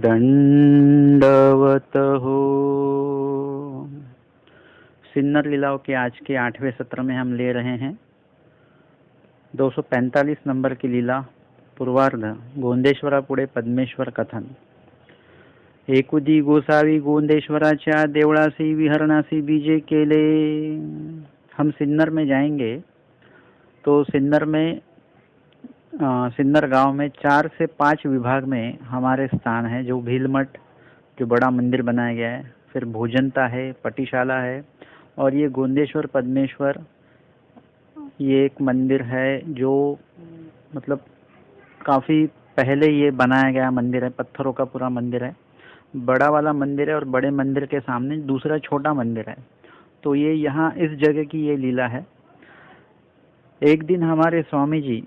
दंडवत हो। सिन्नर लीलाओं के आज के 8वें सत्र में हम ले रहे हैं 245 नंबर की लीला पूर्वार्ध गोंदेश्वरा पुढे पद्मेश्वर कथन। एकुदी गोसावी गोंदेश्वराच्या देवळासी विहरणासी बीजे केले। हम सिन्नर में जाएंगे तो सिन्नर गांव में 4 से 5 विभाग में हमारे स्थान है। जो भीलमठ जो बड़ा मंदिर बनाया गया है, फिर भोजनता है, पटिशाला है, और ये गोंदेश्वर पद्मेश्वर ये एक मंदिर है जो मतलब काफ़ी पहले ये बनाया गया मंदिर है। पत्थरों का पूरा मंदिर है, बड़ा वाला मंदिर है, और बड़े मंदिर के सामने दूसरा छोटा मंदिर है। तो ये यहाँ इस जगह की ये लीला है। एक दिन हमारे स्वामी जी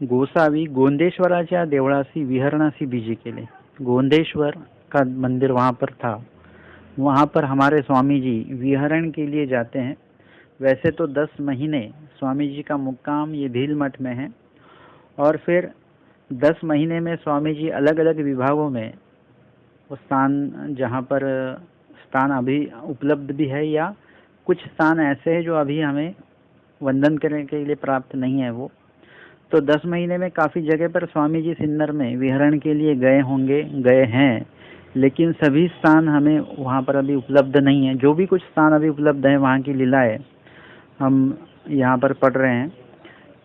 गोसावी गोंदेश्वराच्या देवळासी विहरणासी बीजी केले। गोंदेश्वर का मंदिर वहाँ पर था, वहाँ पर हमारे स्वामी जी विहरण के लिए जाते हैं। वैसे तो 10 महीने स्वामी जी का मुक्काम ये भीलमठ में है, और फिर 10 महीने में स्वामी जी अलग अलग विभागों में वो स्थान जहाँ पर स्थान अभी उपलब्ध भी है, या कुछ स्थान ऐसे हैं जो अभी हमें वंदन करने के लिए प्राप्त नहीं है वो। तो 10 महीने में काफ़ी जगह पर स्वामी जी सिन्नर में विहरण के लिए गए हैं, लेकिन सभी स्थान हमें वहाँ पर अभी उपलब्ध नहीं है। जो भी कुछ स्थान अभी उपलब्ध है वहाँ की लीलाएं हम यहाँ पर पढ़ रहे हैं।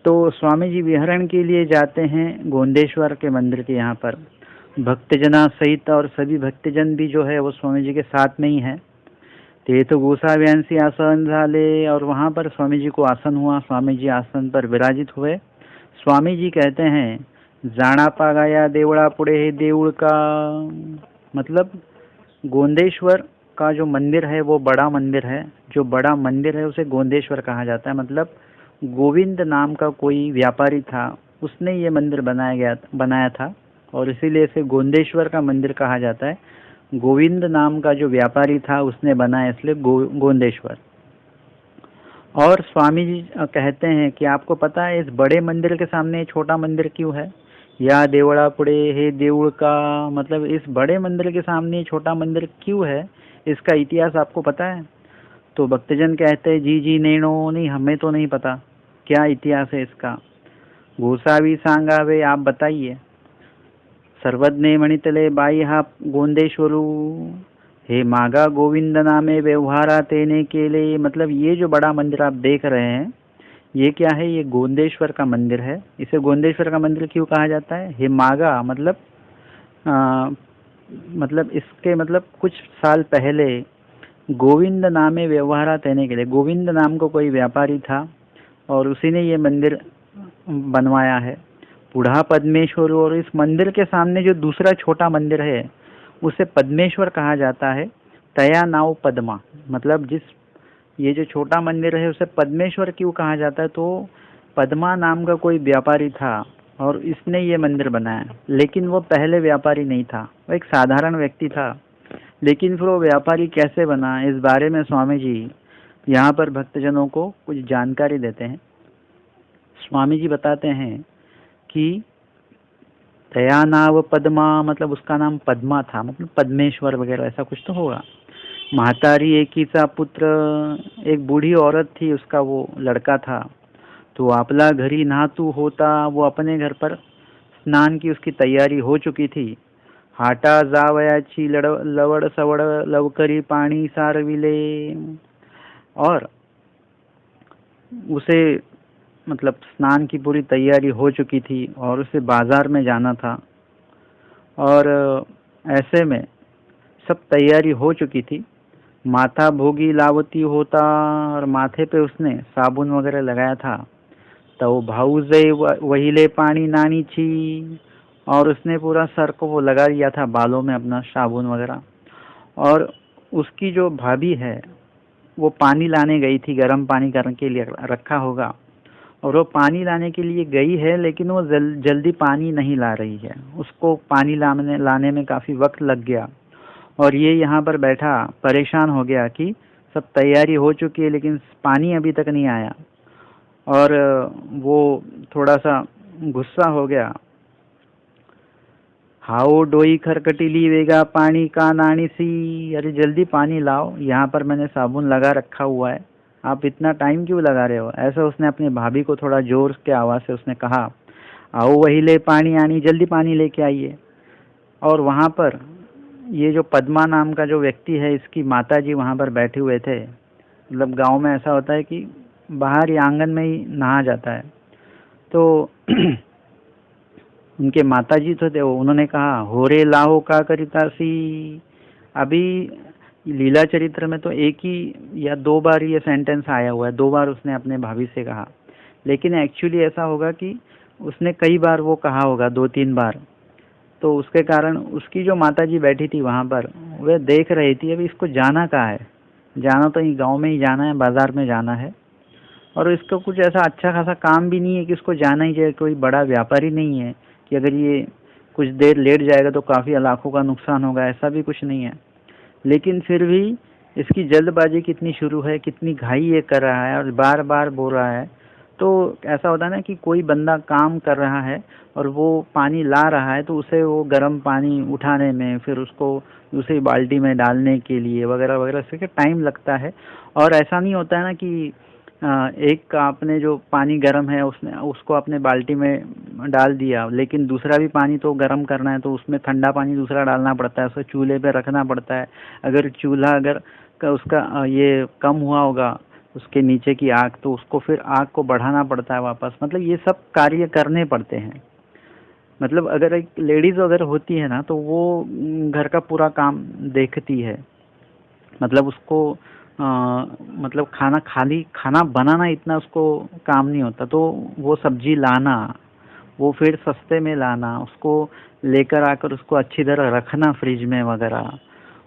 तो स्वामी जी विहरण के लिए जाते हैं गोंदेश्वर के मंदिर के यहाँ पर भक्तजना सहित, और सभी भक्तजन भी जो है वो स्वामी जी के साथ में ही है। ते तो गोसाव्यांसी आसन झाले, और वहाँ पर स्वामी जी को आसन हुआ, स्वामी जी आसन पर विराजित हुए। स्वामी जी कहते हैं जाना पागाया देवड़ा पुढे हे देऊळ का, मतलब गोंदेश्वर का जो मंदिर है वो बड़ा मंदिर है। जो बड़ा मंदिर है उसे गोंदेश्वर कहा जाता है। मतलब गोविंद नाम का कोई व्यापारी था, उसने ये मंदिर बनाया था, और इसीलिए इसे गोंदेश्वर का मंदिर कहा जाता है। गोविंद नाम का जो व्यापारी था उसने बनाया, इसलिए गोंदेश्वर। और स्वामी जी कहते हैं कि आपको पता है इस बड़े मंदिर के सामने छोटा मंदिर क्यों है? या देवड़ा पुढे हे देऊळ का, मतलब इस बड़े मंदिर के सामने छोटा मंदिर क्यों है, इसका इतिहास आपको पता है? तो भक्तजन कहते हैं जी जी नहीं, हमें तो नहीं पता क्या इतिहास है इसका। गोसावी सांगावे, आप बताइए। सर्वज्ञ मणितले बाई हा गोंदेश्वरू, हे मागा गोविंद नामे व्यवहारा तेने केले। मतलब ये जो बड़ा मंदिर आप देख रहे हैं ये क्या है? ये गोंदेश्वर का मंदिर है। इसे गोंदेश्वर का मंदिर क्यों कहा जाता है? हे मागा मतलब इसके मतलब कुछ साल पहले गोविंद नामे व्यवहारा तेने के लिए, गोविंद नाम को कोई व्यापारी था और उसी ने ये मंदिर बनवाया है। पुढ़ा पद्मेश्वर, और इस मंदिर के सामने जो दूसरा छोटा मंदिर है उसे पद्मेश्वर कहा जाता है। तया नाव पद्मा, मतलब जिस ये जो छोटा मंदिर है उसे पद्मेश्वर क्यों कहा जाता है? तो पद्मा नाम का कोई व्यापारी था और इसने ये मंदिर बनाया, लेकिन वो पहले व्यापारी नहीं था, वो एक साधारण व्यक्ति था। लेकिन फिर वो व्यापारी कैसे बना, इस बारे में स्वामी जी यहाँ पर भक्तजनों को कुछ जानकारी देते हैं। स्वामी जी बताते हैं कि तया नाव पद्मा, मतलब उसका नाम पद्मा था, मतलब पद्मेश्वर वगैरह ऐसा कुछ तो होगा। महतारी एकीचा पुत्र, एक बूढ़ी औरत थी, उसका वो लड़का था। तो आपला घरी नहातू होता, वो अपने घर पर स्नान की उसकी तैयारी हो चुकी थी। हाटा जावयाची लवड सवड लवकरी पाणी सारविले, और उसे मतलब स्नान की पूरी तैयारी हो चुकी थी और उसे बाजार में जाना था। और ऐसे में सब तैयारी हो चुकी थी। माथा भोगी लावती होता, और माथे पे उसने साबुन वगैरह लगाया था। तो भाऊजे वहीले पानी नानी छी, और उसने पूरा सर को वो लगा दिया था बालों में अपना साबुन वगैरह। और उसकी जो भाभी है वो पानी लाने गई थी, गर्म पानी करने के लिए रखा होगा, और वो पानी लाने के लिए गई है, लेकिन वो जल्दी पानी नहीं ला रही है। उसको पानी लाने में काफ़ी वक्त लग गया, और ये यहाँ पर बैठा परेशान हो गया कि सब तैयारी हो चुकी है लेकिन पानी अभी तक नहीं आया। और वो थोड़ा सा गुस्सा हो गया हाओ डोई खरकटीली वेगा पानी का नानी सी, अरे जल्दी पानी लाओ, यहाँ पर मैंने साबुन लगा रखा हुआ है, आप इतना टाइम क्यों लगा रहे हो। ऐसा उसने अपनी भाभी को थोड़ा जोर के आवाज़ से उसने कहा। आओ वही ले पानी आनी, जल्दी पानी लेके आइए। और वहाँ पर ये जो पद्मा नाम का जो व्यक्ति है, इसकी माता जी वहाँ पर बैठे हुए थे। मतलब गांव में ऐसा होता है कि बाहर ही आंगन में ही नहा जाता है। तो उनके माता जी तो थे, उन्होंने कहा हो रे लाहो का करितासी। अभी लीला चरित्र में तो एक ही या दो बार ये सेंटेंस आया हुआ है, दो बार उसने अपने भाभी से कहा, लेकिन एक्चुअली ऐसा होगा कि उसने कई बार वो कहा होगा, दो तीन बार। तो उसके कारण उसकी जो माता जी बैठी थी वहाँ पर, वह देख रही थी अभी इसको जाना कहाँ है। जाना तो गांव में ही जाना है, बाजार में जाना है, और इसका कुछ ऐसा अच्छा खासा काम भी नहीं है कि इसको जाना ही जाए। कोई बड़ा व्यापारी नहीं है कि अगर ये कुछ देर लेट जाएगा तो काफ़ी लाखों का नुकसान होगा, ऐसा भी कुछ नहीं है। लेकिन फिर भी इसकी जल्दबाजी कितनी शुरू है, कितनी घाई ये कर रहा है और बार बार बोल रहा है। तो ऐसा होता है ना कि कोई बंदा काम कर रहा है और वो पानी ला रहा है, तो उसे वो गर्म पानी उठाने में, फिर उसको दूसरी बाल्टी में डालने के लिए वगैरह वगैरह से टाइम लगता है। और ऐसा नहीं होता है ना कि एक आपने जो पानी गर्म है उसने उसको अपने बाल्टी में डाल दिया, लेकिन दूसरा भी पानी तो गर्म करना है, तो उसमें ठंडा पानी दूसरा डालना पड़ता है, उसे चूल्हे पे रखना पड़ता है। अगर चूल्हा अगर उसका ये कम हुआ होगा उसके नीचे की आग, तो उसको फिर आग को बढ़ाना पड़ता है वापस। मतलब ये सब कार्य करने पड़ते हैं। मतलब अगर एक लेडीज अगर होती है ना, तो वो घर का पूरा काम देखती है। मतलब उसको मतलब खाना बनाना इतना उसको काम नहीं होता। तो वो सब्जी लाना, वो फिर सस्ते में लाना, उसको लेकर आकर उसको अच्छी तरह रखना फ्रिज में वगैरह,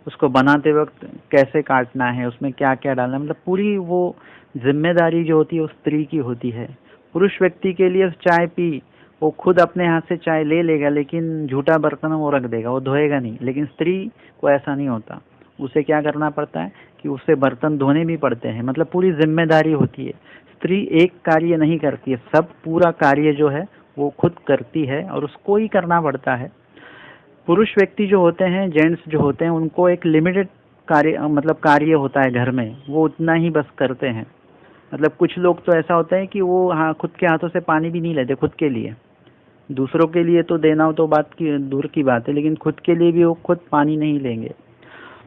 उसको बनाते वक्त कैसे काटना है, उसमें क्या क्या डालना है, मतलब पूरी वो जिम्मेदारी जो होती है वो स्त्री की होती है। पुरुष व्यक्ति के लिए चाय पी, वो खुद अपने हाथ से चाय ले लेगा, लेकिन झूठा बर्तन वो रख देगा, वो धोएगा नहीं। लेकिन स्त्री को ऐसा नहीं होता, उसे क्या करना पड़ता है कि उसे बर्तन धोने भी पड़ते हैं। मतलब पूरी जिम्मेदारी होती है। स्त्री एक कार्य नहीं करती है, सब पूरा कार्य जो है वो खुद करती है और उसको ही करना पड़ता है। पुरुष व्यक्ति जो होते हैं, जेंट्स जो होते हैं, उनको एक लिमिटेड कार्य होता है घर में, वो उतना ही बस करते हैं। मतलब कुछ लोग तो ऐसा होता है कि वो हाँ खुद के हाथों से पानी भी नहीं लेते खुद के लिए। दूसरों के लिए तो देना हो तो बात की दूर की बात है, लेकिन खुद के लिए भी वो खुद पानी नहीं लेंगे।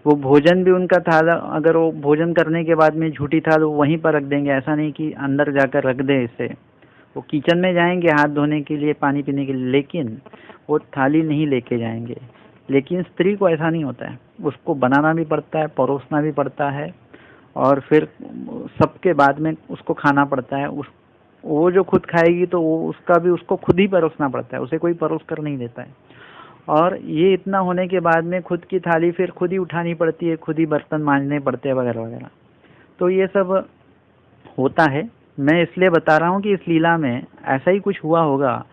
वो भोजन भी उनका थाला, अगर वो भोजन करने के बाद में झूठी थाल वो वहीं पर रख देंगे, ऐसा नहीं कि अंदर जाकर रख दे इसे। वो किचन में जाएंगे हाथ धोने के लिए, पानी पीने के लिए, लेकिन वो थाली नहीं लेके जाएंगे। लेकिन स्त्री को ऐसा नहीं होता है, उसको बनाना भी पड़ता है, परोसना भी पड़ता है, और फिर सबके बाद में उसको खाना पड़ता है। उस वो जो खुद खाएगी तो वो उसका भी उसको खुद ही परोसना पड़ता है, उसे कोई परोस कर नहीं देता है। और ये इतना होने के बाद में खुद की थाली फिर खुद ही उठानी पड़ती है, खुद ही बर्तन मांजने पड़ते हैं वगैरह वगैरह। तो ये सब होता है। मैं इसलिए बता रहा हूँ कि इस लीला में ऐसा ही कुछ हुआ होगा,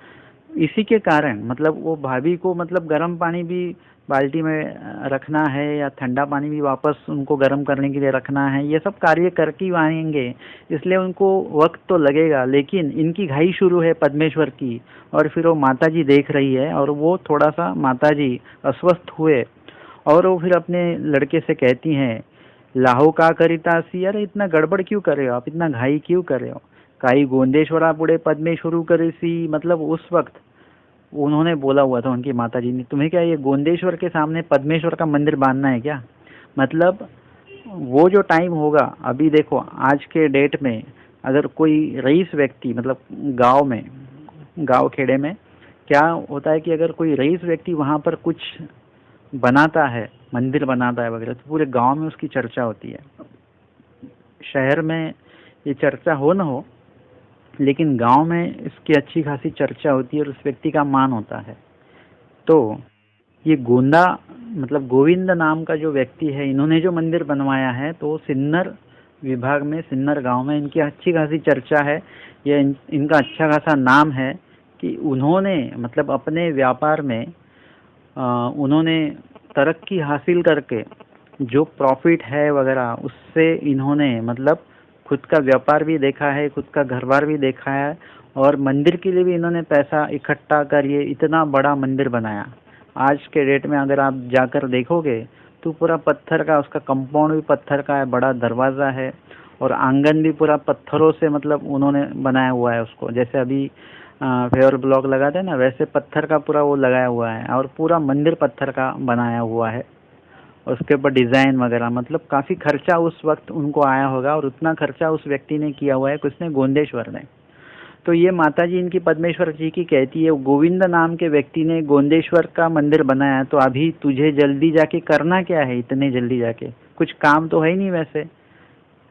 इसी के कारण मतलब वो भाभी को मतलब गर्म पानी भी बाल्टी में रखना है या ठंडा पानी भी वापस उनको गर्म करने के लिए रखना है, ये सब कार्य करके ही आएंगे, इसलिए उनको वक्त तो लगेगा। लेकिन इनकी घाई शुरू है पद्मेश्वर की, और फिर वो माता जी देख रही है, और वो थोड़ा सा माता जी अस्वस्थ हुए, और वो फिर अपने लड़के से कहती हैं लाहो का करितासी, अरे इतना गड़बड़ क्यों कर रहे हो आप, इतना घाई क्यों कर रहे हो। काई गोंदेश्वरा पुढे पद्मेश्वरू करेसी, मतलब उस वक्त उन्होंने बोला हुआ था उनकी माता जी ने, तुम्हें क्या ये गोंदेश्वर के सामने पद्मेश्वर का मंदिर बांधना है क्या। मतलब वो जो टाइम होगा, अभी देखो आज के डेट में अगर कोई रईस व्यक्ति, मतलब गांव में, गांव खेड़े में क्या होता है कि अगर कोई रईस व्यक्ति वहां पर कुछ बनाता है, मंदिर बनाता है वगैरह, तो पूरे गांव में उसकी चर्चा होती है। शहर में ये चर्चा हो न हो, लेकिन गांव में इसकी अच्छी खासी चर्चा होती है और उस व्यक्ति का मान होता है। तो ये गोंदा मतलब गोविंद नाम का जो व्यक्ति है, इन्होंने जो मंदिर बनवाया है, तो सिन्नर विभाग में, सिन्नर गांव में इनकी अच्छी खासी चर्चा है। ये इनका अच्छा खासा नाम है कि उन्होंने मतलब अपने व्यापार में उन्होंने तरक्की हासिल करके जो प्रॉफिट है वगैरह, उससे इन्होंने मतलब खुद का व्यापार भी देखा है, खुद का घर बार भी देखा है, और मंदिर के लिए भी इन्होंने पैसा इकट्ठा कर ये इतना बड़ा मंदिर बनाया। आज के डेट में अगर आप जाकर देखोगे तो पूरा पत्थर का, उसका कंपाउंड भी पत्थर का है, बड़ा दरवाज़ा है और आंगन भी पूरा पत्थरों से मतलब उन्होंने बनाया हुआ है उसको। जैसे अभी फेवर ब्लॉक लगाते हैं ना, वैसे पत्थर का पूरा वो लगाया हुआ है और पूरा मंदिर पत्थर का बनाया हुआ है। उसके ऊपर डिज़ाइन वगैरह, मतलब काफ़ी खर्चा उस वक्त उनको आया होगा और उतना खर्चा उस व्यक्ति ने किया हुआ है, किसने, गोंदेश्वर ने। तो ये माता जी इनकी पद्मेश्वर जी की कहती है, गोविंद नाम के व्यक्ति ने गोंदेश्वर का मंदिर बनाया, तो अभी तुझे जल्दी जाके करना क्या है, इतने जल्दी जाके कुछ काम तो है ही नहीं वैसे,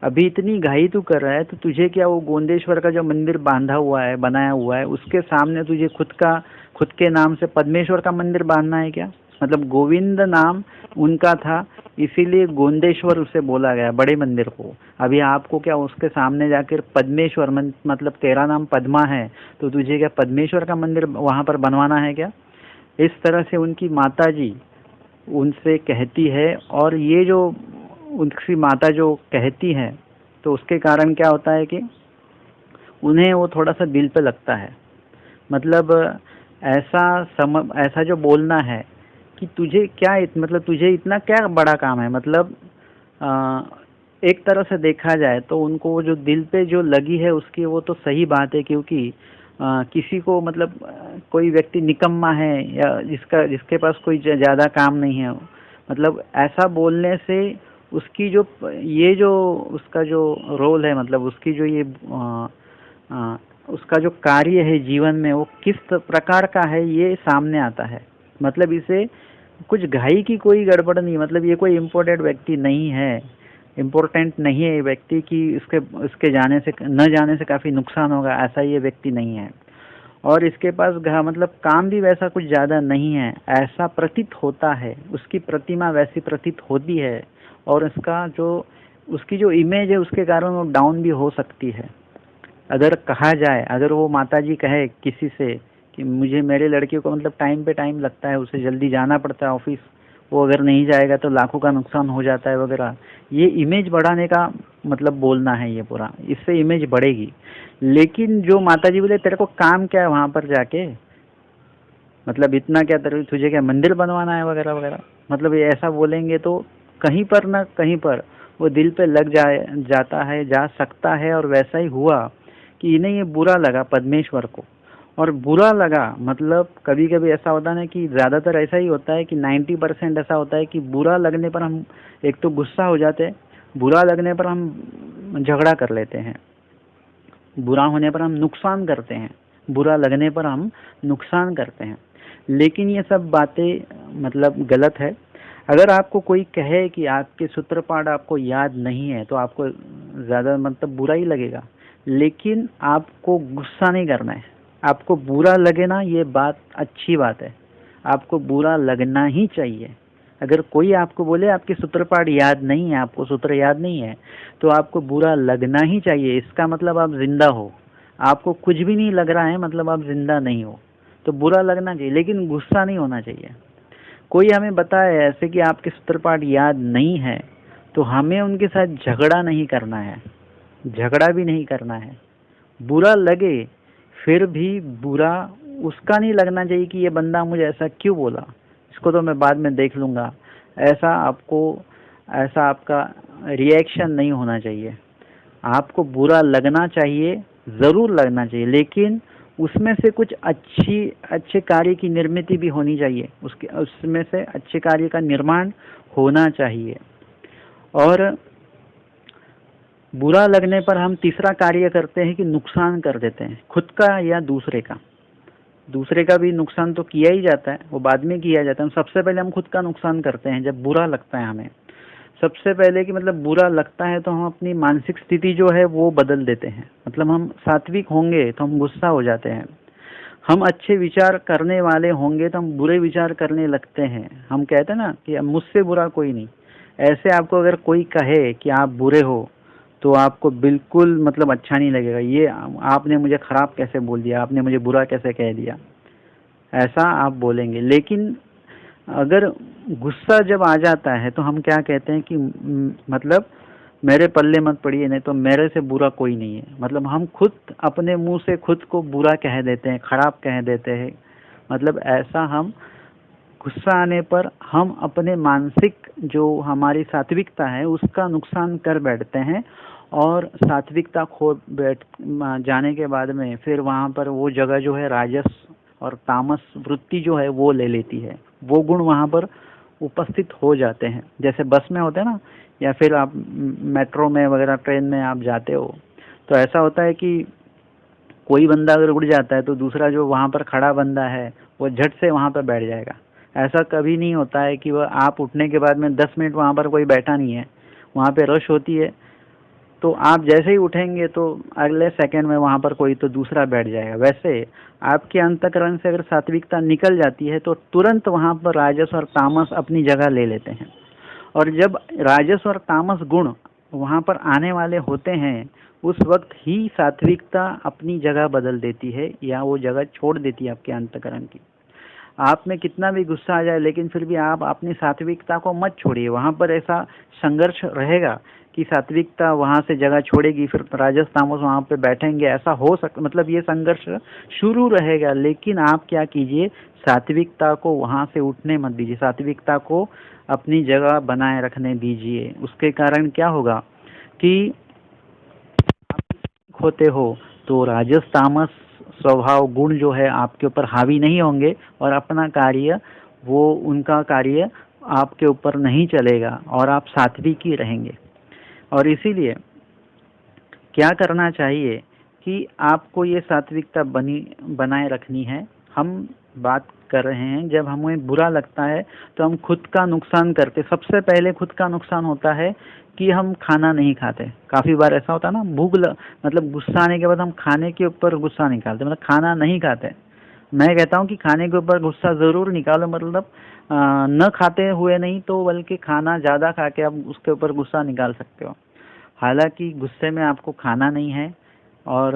अभी इतनी घाई तू कर रहा है, तो तुझे क्या वो गोंदेश्वर का जो मंदिर बांधा हुआ है, बनाया हुआ है, उसके सामने तुझे खुद के नाम से पद्मेश्वर का मंदिर बांधना है क्या? मतलब गोविंद नाम उनका था, इसीलिए गोंदेश्वर उसे बोला गया, बड़े मंदिर को। अभी आपको क्या उसके सामने जाकर पद्मेश्वर, मतलब तेरा नाम पद्मा है तो तुझे क्या पद्मेश्वर का मंदिर वहाँ पर बनवाना है क्या? इस तरह से उनकी माता जी उनसे कहती है। और ये जो उनकी माता जो कहती है, तो उसके कारण क्या होता है कि उन्हें वो थोड़ा सा दिल पे लगता है। मतलब ऐसा जो बोलना है कि तुझे क्या मतलब तुझे इतना क्या बड़ा काम है, मतलब आ, एक तरह से देखा जाए तो उनको वो जो दिल पे जो लगी है उसकी, वो तो सही बात है, क्योंकि किसी को मतलब कोई व्यक्ति निकम्मा है या जिसके पास कोई ज़्यादा काम नहीं है, मतलब ऐसा बोलने से उसकी जो ये जो उसका जो रोल है, मतलब उसकी जो ये उसका जो कार्य है जीवन में, वो किस प्रकार का है ये सामने आता है। मतलब इसे कुछ घाई की कोई गड़बड़ नहीं, मतलब ये कोई इम्पोर्टेंट व्यक्ति नहीं है, इम्पोर्टेंट नहीं है ये व्यक्ति कि इसके जाने से, न जाने से काफ़ी नुकसान होगा, ऐसा ये व्यक्ति नहीं है। और इसके पास मतलब काम भी वैसा कुछ ज़्यादा नहीं है, ऐसा प्रतीत होता है, उसकी प्रतिमा वैसी प्रतीत होती है। और उसकी जो इमेज है उसके कारण वो डाउन भी हो सकती है। अगर कहा जाए, अगर वो माताजी कहे किसी से कि मुझे, मेरे लड़के को मतलब टाइम पे टाइम लगता है, उसे जल्दी जाना पड़ता है ऑफिस, वो अगर नहीं जाएगा तो लाखों का नुकसान हो जाता है वगैरह, ये इमेज बढ़ाने का मतलब बोलना है ये पूरा, इससे इमेज बढ़ेगी। लेकिन जो माताजी बोले तेरे को काम क्या है वहाँ पर जाके, मतलब इतना क्या तुझे क्या मंदिर बनवाना है वगैरह वगैरह, मतलब ये ऐसा बोलेंगे तो कहीं पर ना कहीं पर वो दिल पे लग जाता है, जा सकता है। और वैसा ही हुआ कि इन्हें ये बुरा लगा पद्मेश्वर को, और बुरा लगा मतलब कभी कभी ऐसा होता है ना कि ज़्यादातर ऐसा ही होता है कि 90% ऐसा होता है कि बुरा लगने पर हम एक तो गुस्सा हो जाते हैं, बुरा लगने पर हम झगड़ा कर लेते हैं, बुरा होने पर हम नुकसान करते हैं, बुरा लगने पर हम नुकसान करते हैं। लेकिन ये सब बातें मतलब गलत है। अगर आपको कोई कहे कि आपके सूत्रपाठ आपको याद नहीं है तो आपको ज़्यादा मतलब बुरा ही लगेगा, लेकिन आपको गुस्सा नहीं करना है। आपको बुरा लगे ना, ये बात अच्छी बात है, आपको बुरा लगना ही चाहिए। अगर कोई आपको बोले आपके सूत्रपाठ याद नहीं है, आपको सूत्र याद नहीं है, तो आपको बुरा लगना ही चाहिए, इसका मतलब आप जिंदा हो। आपको कुछ भी नहीं लग रहा है मतलब आप जिंदा नहीं हो, तो बुरा लगना चाहिए, लेकिन गुस्सा नहीं होना चाहिए। कोई हमें बताए ऐसे कि आपके सूत्रपाठ याद नहीं है, तो हमें उनके साथ झगड़ा नहीं करना है, झगड़ा भी नहीं करना है। बुरा लगे फिर भी बुरा उसका नहीं लगना चाहिए कि ये बंदा मुझे ऐसा क्यों बोला, इसको तो मैं बाद में देख लूँगा, ऐसा आपका रिएक्शन नहीं होना चाहिए। आपको बुरा लगना चाहिए, ज़रूर लगना चाहिए, लेकिन उसमें से कुछ अच्छे कार्य की निर्मिति भी होनी चाहिए, उसमें से अच्छे कार्य का निर्माण होना चाहिए। और बुरा लगने पर हम तीसरा कार्य करते हैं कि नुकसान कर देते हैं, खुद का या दूसरे का भी नुकसान तो किया ही जाता है, वो बाद में किया जाता है। सबसे पहले हम खुद का नुकसान करते हैं जब बुरा लगता है हमें। सबसे पहले कि मतलब बुरा लगता है तो हम अपनी मानसिक स्थिति जो है वो बदल देते हैं। मतलब हम सात्विक होंगे तो हम गुस्सा हो जाते हैं, हम अच्छे विचार करने वाले होंगे तो हम बुरे विचार करने लगते हैं। हम कहते हैं ना कि मुझसे बुरा कोई नहीं, ऐसे आपको अगर कोई कहे कि आप बुरे हो तो आपको बिल्कुल मतलब अच्छा नहीं लगेगा, ये आपने मुझे खराब कैसे बोल दिया, आपने मुझे बुरा कैसे कह दिया, ऐसा आप बोलेंगे। लेकिन अगर गुस्सा जब आ जाता है तो हम क्या कहते हैं कि मतलब मेरे पल्ले मत पड़िए, नहीं तो मेरे से बुरा कोई नहीं है। मतलब हम खुद अपने मुंह से खुद को बुरा कह देते हैं, खराब कह देते हैं। मतलब ऐसा हम गुस्सा आने पर हम अपने मानसिक जो हमारी सात्विकता है उसका नुकसान कर बैठते हैं, और सात्विकता खो बैठ जाने के बाद में फिर वहाँ पर वो जगह जो है राजस और तामस वृत्ति जो है वो ले लेती है, वो गुण वहाँ पर उपस्थित हो जाते हैं। जैसे बस में होते हैं ना, या फिर आप मेट्रो में वगैरह ट्रेन में आप जाते हो, तो ऐसा होता है कि कोई बंदा अगर उड़ जाता है तो दूसरा जो वहाँ पर खड़ा बंदा है वो झट से वहाँ पर बैठ जाएगा। ऐसा कभी नहीं होता है कि वह आप उठने के बाद में 10 मिनट वहाँ पर कोई बैठा नहीं है, वहाँ पे रश होती है, तो आप जैसे ही उठेंगे तो अगले सेकंड में वहाँ पर कोई तो दूसरा बैठ जाएगा। वैसे आपके अंतःकरण से अगर सात्विकता निकल जाती है तो तुरंत वहाँ पर राजस और तामस अपनी जगह ले लेते हैं, और जब राजस और तामस गुण वहाँ पर आने वाले होते हैं उस वक्त ही सात्विकता अपनी जगह बदल देती है या वो जगह छोड़ देती है आपके अंतःकरण की। आप में कितना भी गुस्सा आ जाए लेकिन फिर भी आप अपनी सात्विकता को मत छोड़िए। वहाँ पर ऐसा संघर्ष रहेगा कि सात्विकता वहाँ से जगह छोड़ेगी, फिर राजस तामस वहाँ पे बैठेंगे, ऐसा हो सकता, मतलब ये संघर्ष शुरू रहेगा। लेकिन आप क्या कीजिए, सात्विकता को वहाँ से उठने मत दीजिए, सात्विकता को अपनी जगह बनाए रखने दीजिए। उसके कारण क्या होगा कि होते हो तो राजस तामस स्वभाव गुण जो है आपके ऊपर हावी नहीं होंगे, और अपना कार्य वो उनका कार्य आपके ऊपर नहीं चलेगा, और आप सात्विक ही रहेंगे। और इसीलिए क्या करना चाहिए कि आपको ये सात्विकता बनाए रखनी है। हम बात कर रहे हैं जब हमें बुरा लगता है तो हम खुद का नुकसान करते, सबसे पहले खुद का नुकसान होता है कि हम खाना नहीं खाते। काफ़ी बार ऐसा होता है ना, मतलब गुस्सा आने के बाद हम खाने के ऊपर गुस्सा निकालते, मतलब खाना नहीं खाते। मैं कहता हूँ कि खाने के ऊपर गुस्सा ज़रूर निकालो, मतलब न खाते हुए नहीं तो बल्कि खाना ज़्यादा खा के आप उसके ऊपर गुस्सा निकाल सकते हो। हालांकि गुस्से में आपको खाना नहीं है, और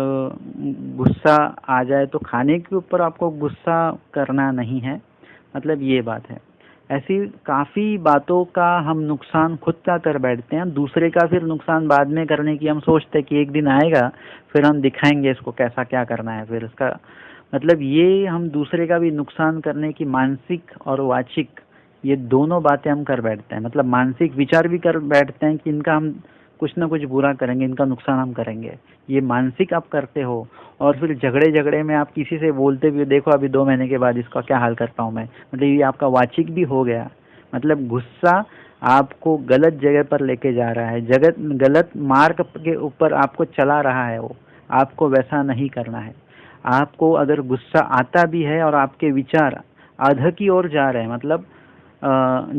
गुस्सा आ जाए तो खाने के ऊपर आपको गुस्सा करना नहीं है, मतलब ये बात है। ऐसी काफ़ी बातों का हम नुकसान खुद का कर बैठते हैं, दूसरे का फिर नुकसान बाद में करने की हम सोचते हैं कि एक दिन आएगा फिर हम दिखाएंगे इसको कैसा क्या करना है, फिर इसका मतलब ये हम दूसरे का भी नुकसान करने की मानसिक और वाचिक ये दोनों बातें हम कर बैठते हैं। मतलब मानसिक विचार भी कर बैठते हैं कि इनका हम कुछ ना कुछ बुरा करेंगे, इनका नुकसान हम करेंगे, ये मानसिक आप करते हो। और फिर झगड़े में आप किसी से बोलते भी हो, देखो अभी 2 महीने के बाद इसका क्या हाल करता हूँ मैं, मतलब ये आपका वाचिक भी हो गया। मतलब गुस्सा आपको गलत जगह पर लेके जा रहा है, गलत मार्ग के ऊपर आपको चला रहा है, वो आपको वैसा नहीं करना है। आपको अगर गुस्सा आता भी है और आपके विचार अध की ओर जा रहे हैं, मतलब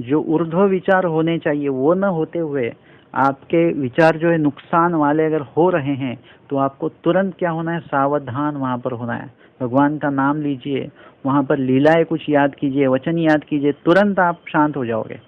जो ऊर्ध्व विचार होने चाहिए वो न होते हुए आपके विचार जो है नुकसान वाले अगर हो रहे हैं, तो आपको तुरंत क्या होना है, सावधान वहाँ पर होना है। भगवान का नाम लीजिए, वहाँ पर लीलाएं कुछ याद कीजिए, वचन याद कीजिए, तुरंत आप शांत हो जाओगे।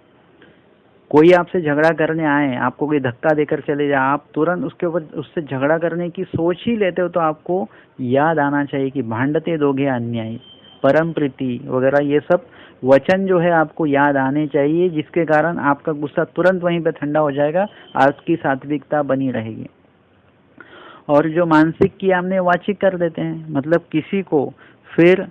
कोई आपसे झगड़ा करने आए, आपको कोई धक्का देकर चले जाए, आप तुरंत उसके ऊपर उससे झगड़ा करने की सोच ही लेते हो, तो आपको याद आना चाहिए कि भांडते दोगे अन्यायी, परम प्रीति वगैरह ये सब वचन जो है आपको याद आने चाहिए, जिसके कारण आपका गुस्सा तुरंत वहीं पे ठंडा हो जाएगा, आपकी सात्विकता बनी रहेगी। और जो मानसिक की हमने वाचिक कर देते हैं, मतलब किसी को फिर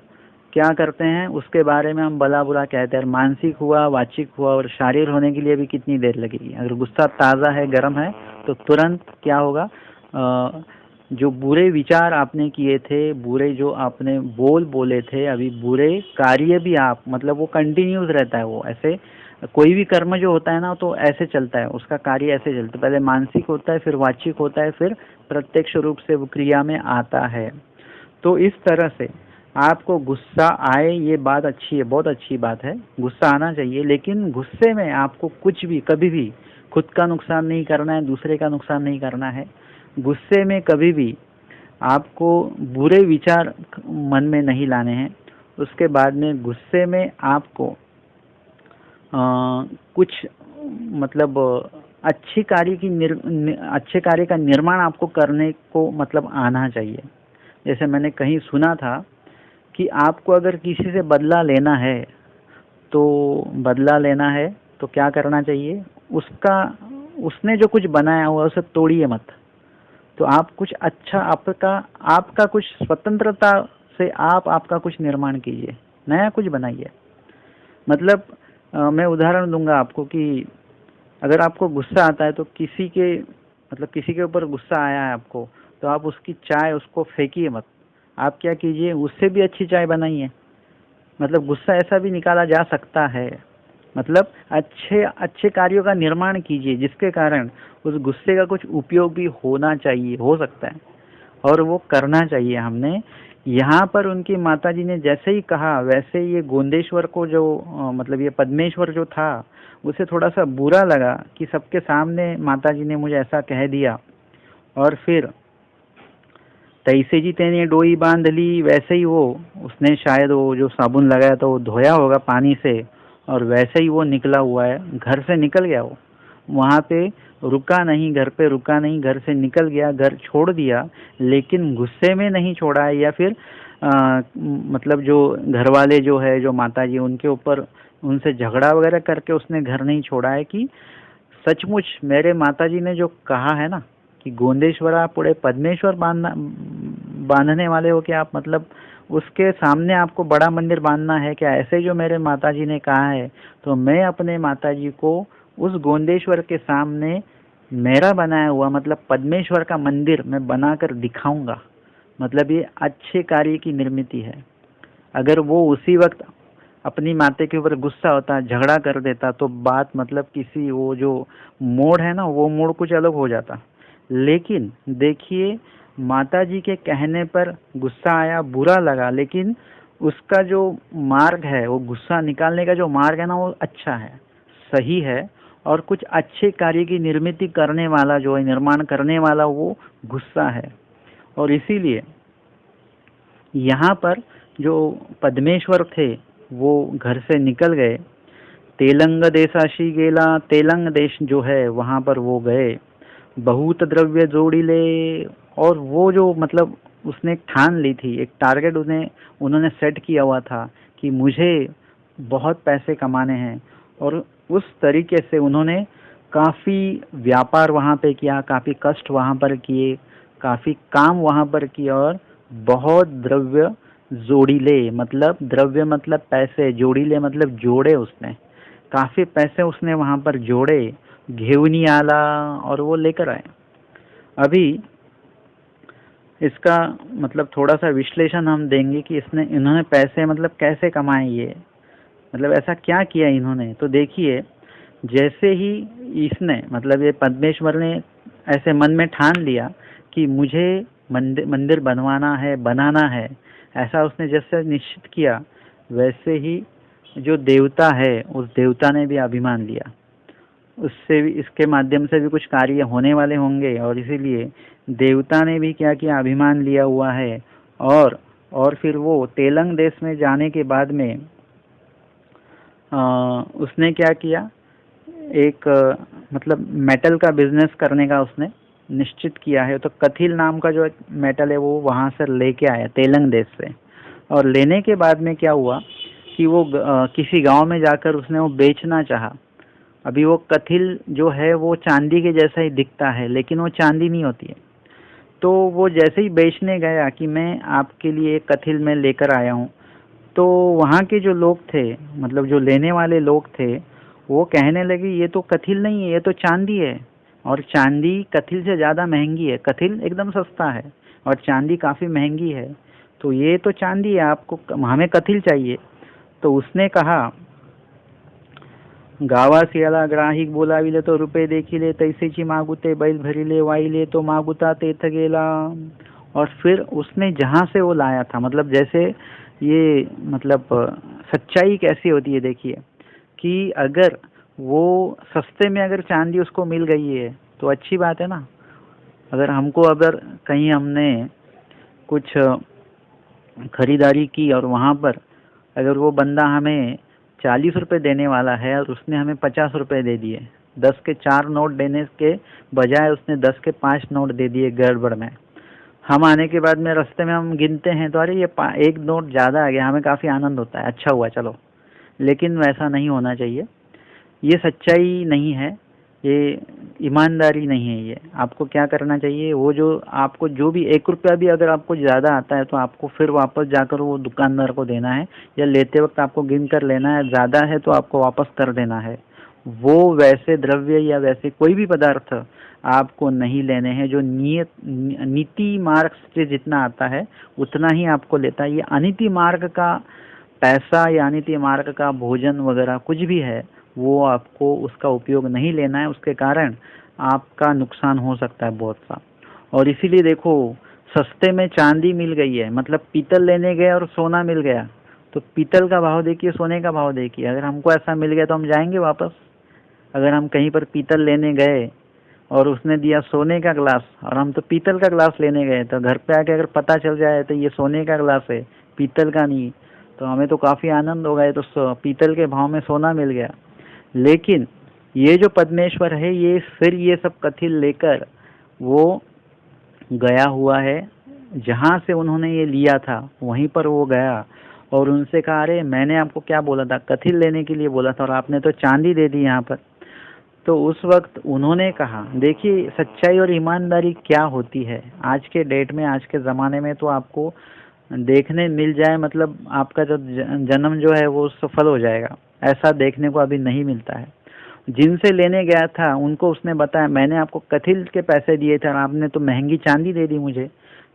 क्या करते हैं उसके बारे में हम भला बुरा कहते हैं। मानसिक हुआ, वाचिक हुआ, और शारीर होने के लिए भी कितनी देर लगेगी। अगर गुस्सा ताज़ा है, गर्म है, तो तुरंत क्या होगा, जो बुरे विचार आपने किए थे, बुरे जो आपने बोले थे, अभी बुरे कार्य भी आप, मतलब वो कंटिन्यूस रहता है। वो ऐसे कोई भी कर्म जो होता है ना तो ऐसे चलता है, उसका कार्य ऐसे चलता है, पहले मानसिक होता है, फिर वाचिक होता है, फिर प्रत्यक्ष रूप से वो क्रिया में आता है। तो इस तरह से आपको गुस्सा आए, ये बात अच्छी है, बहुत अच्छी बात है, गुस्सा आना चाहिए। लेकिन गुस्से में आपको कुछ भी कभी भी खुद का नुकसान नहीं करना है, दूसरे का नुकसान नहीं करना है। गुस्से में कभी भी आपको बुरे विचार मन में नहीं लाने हैं। उसके बाद में गुस्से में आपको कुछ मतलब अच्छे कार्य का निर्माण आपको करने को मतलब आना चाहिए। जैसे मैंने कहीं सुना था कि आपको अगर किसी से बदला लेना है तो क्या करना चाहिए, उसने जो कुछ बनाया हुआ उसे तोड़िए मत। तो आप कुछ अच्छा आपका कुछ स्वतंत्रता से आप आपका कुछ निर्माण कीजिए, नया कुछ बनाइए। मतलब मैं उदाहरण दूंगा आपको कि अगर आपको गुस्सा आता है तो किसी के ऊपर गुस्सा आया है आपको, तो आप उसकी चाय उसको फेंकिए मत। आप क्या कीजिए, उससे भी अच्छी चाय बनाइए। मतलब गुस्सा ऐसा भी निकाला जा सकता है। मतलब अच्छे अच्छे कार्यों का निर्माण कीजिए जिसके कारण उस गुस्से का कुछ उपयोग भी होना चाहिए, हो सकता है, और वो करना चाहिए हमने। यहाँ पर उनकी माताजी ने जैसे ही कहा वैसे ये गोंदेश्वर को जो मतलब ये पद्मेश्वर जो था, उसे थोड़ा सा बुरा लगा कि सबके सामने माताजी ने मुझे ऐसा कह दिया। और फिर तैसे जी तेने डोई बांध ली, वैसे ही वो उसने शायद वो जो साबुन लगाया था वो धोया होगा पानी से, और वैसे ही वो निकला हुआ है, घर से निकल गया वो। वहाँ पे रुका नहीं, घर पे रुका नहीं, घर से निकल गया, घर छोड़ दिया। लेकिन गुस्से में नहीं छोड़ा है, या फिर मतलब जो घर वाले जो है, जो माता जी, उनके ऊपर उनसे झगड़ा वगैरह करके उसने घर नहीं छोड़ा है। कि सचमुच मेरे माताजी ने जो कहा है ना कि गोंदेश्वरा पुढे पद्मेश्वर बांधने वाले हो क्या आप, मतलब उसके सामने आपको बड़ा मंदिर बांधना है क्या, ऐसे जो मेरे माताजी ने कहा है, तो मैं अपने माताजी को उस गोंदेश्वर के सामने मेरा बनाया हुआ मतलब पद्मेश्वर का मंदिर मैं बनाकर दिखाऊंगा। मतलब ये अच्छे कार्य की निर्मिति है। अगर वो उसी वक्त अपनी माते के ऊपर गुस्सा होता, झगड़ा कर देता, तो बात मतलब किसी वो जो मोड़ है ना, वो मोड़ कुछ अलग हो जाता। लेकिन देखिए, माता जी के कहने पर गुस्सा आया, बुरा लगा, लेकिन उसका जो मार्ग है, वो गुस्सा निकालने का जो मार्ग है ना, वो अच्छा है, सही है। और कुछ अच्छे कार्य की निर्मिति करने वाला जो है, निर्माण करने वाला, वो गुस्सा है। और इसीलिए यहाँ पर जो पद्मेश्वर थे वो घर से निकल गए। तेलंग देशाशी गेला, तेलंग देश जो है वहाँ पर वो गए। बहुत द्रव्य जोड़ी ले, और वो जो मतलब उसने एक ठान ली थी, एक टारगेट उन्होंने सेट किया हुआ था कि मुझे बहुत पैसे कमाने हैं। और उस तरीके से उन्होंने काफ़ी व्यापार वहाँ पे किया, काफ़ी कष्ट वहाँ पर किए, काफ़ी काम वहाँ पर किया, और बहुत द्रव्य जोड़ीले, मतलब द्रव्य मतलब पैसे, जोड़ीले मतलब जोड़े उसने, काफ़ी पैसे उसने वहाँ पर जोड़े, घेवनी आला, और वो लेकर आए। अभी इसका मतलब थोड़ा सा विश्लेषण हम देंगे कि इन्होंने पैसे मतलब कैसे कमाए, ये मतलब ऐसा क्या किया इन्होंने। तो देखिए, जैसे ही इसने मतलब ये पद्मेश्वर ने ऐसे मन में ठान लिया कि मुझे मंदिर बनवाना है, बनाना है, ऐसा उसने जैसे निश्चित किया, वैसे ही जो देवता है उस देवता ने भी अभिमान लिया। उससे भी, इसके माध्यम से भी कुछ कार्य होने वाले होंगे, और इसीलिए देवता ने भी क्या किया, अभिमान लिया हुआ है। और फिर वो तेलंग देश में जाने के बाद में उसने क्या किया, एक मतलब मेटल का बिजनेस करने का उसने निश्चित किया है। तो कथिल नाम का जो मेटल है वो वहाँ से लेके आया तेलंग देश से। और लेने के बाद में क्या हुआ कि वो किसी गांव में जाकर उसने वो बेचना चाहा। अभी वो कथिल जो है वो चांदी के जैसा ही दिखता है, लेकिन वो चांदी नहीं होती है। तो वो जैसे ही बेचने गया कि मैं आपके लिए एक कथिल में लेकर आया हूँ, तो वहाँ के जो लोग थे, मतलब जो लेने वाले लोग थे, वो कहने लगे ये तो कथिल नहीं है, ये तो चांदी है, और चांदी कथिल से ज़्यादा महंगी है। कथिल एकदम सस्ता है और चांदी काफ़ी महंगी है, तो ये तो चांदी है, आपको हमें कथिल चाहिए। तो उसने कहा, गावासियाला ग्राहिक बोलाविले तो रुपये देखिले, तैसेची मागुते बैल भरिले, वाईले तो मागुता तेथ गेला। और फिर उसने जहाँ से वो लाया था, मतलब जैसे ये मतलब सच्चाई कैसी होती है देखिए, कि अगर वो सस्ते में अगर चांदी उसको मिल गई है तो अच्छी बात है ना। अगर कहीं हमने कुछ खरीदारी की और वहाँ पर अगर वो बंदा हमें 40 रुपये देने वाला है और उसने हमें 50 रुपये दे दिए, 10 के 4 नोट देने के बजाय उसने 10 के 5 नोट दे दिए गड़बड़ में। हम आने के बाद में रास्ते में हम गिनते हैं तो अरे ये एक नोट ज़्यादा आ गया, हमें काफ़ी आनंद होता है, अच्छा हुआ चलो। लेकिन वैसा नहीं होना चाहिए, ये सच्चाई नहीं है। ये ईमानदारी नहीं है। ये आपको क्या करना चाहिए, वो जो आपको जो भी 1 रुपया भी अगर आपको ज़्यादा आता है तो आपको फिर वापस जाकर वो दुकानदार को देना है, या लेते वक्त आपको गिन कर लेना है। ज़्यादा है तो आपको वापस कर देना है। वो वैसे द्रव्य या वैसे कोई भी पदार्थ आपको नहीं लेने हैं जो नीति मार्ग से जितना आता है उतना ही आपको लेता है। ये अनीति मार्ग का पैसा या अनीति मार्ग का भोजन वगैरह कुछ भी है वो आपको उसका उपयोग नहीं लेना है, उसके कारण आपका नुकसान हो सकता है बहुत सा। और इसीलिए देखो, सस्ते में चांदी मिल गई है, मतलब पीतल लेने गए और सोना मिल गया, तो पीतल का भाव देखिए, सोने का भाव देखिए। अगर हमको ऐसा मिल गया तो हम जाएंगे वापस। अगर हम कहीं पर पीतल लेने गए और उसने दिया सोने का ग्लास और हम तो पीतल का ग्लास लेने गए, तो घर पे आके अगर पता चल जाए तो ये सोने का ग्लास है, पीतल का नहीं, तो हमें तो काफ़ी आनंद होगा, ये तो पीतल के भाव में सोना मिल गया। लेकिन ये जो पद्मेश्वर है, ये फिर ये सब कथिल लेकर वो गया हुआ है, जहाँ से उन्होंने ये लिया था वहीं पर वो गया और उनसे कहा, अरे मैंने आपको क्या बोला था, कथिल लेने के लिए बोला था और आपने तो चांदी दे दी यहाँ पर। तो उस वक्त उन्होंने कहा, देखिए सच्चाई और ईमानदारी क्या होती है आज के डेट में, आज के ज़माने में तो आपको देखने मिल जाए, मतलब आपका जो जन्म जो है वो सफल हो जाएगा, ऐसा देखने को अभी नहीं मिलता है। जिनसे लेने गया था उनको उसने बताया, मैंने आपको कथिल के पैसे दिए थे और आपने तो महंगी चांदी दे दी मुझे।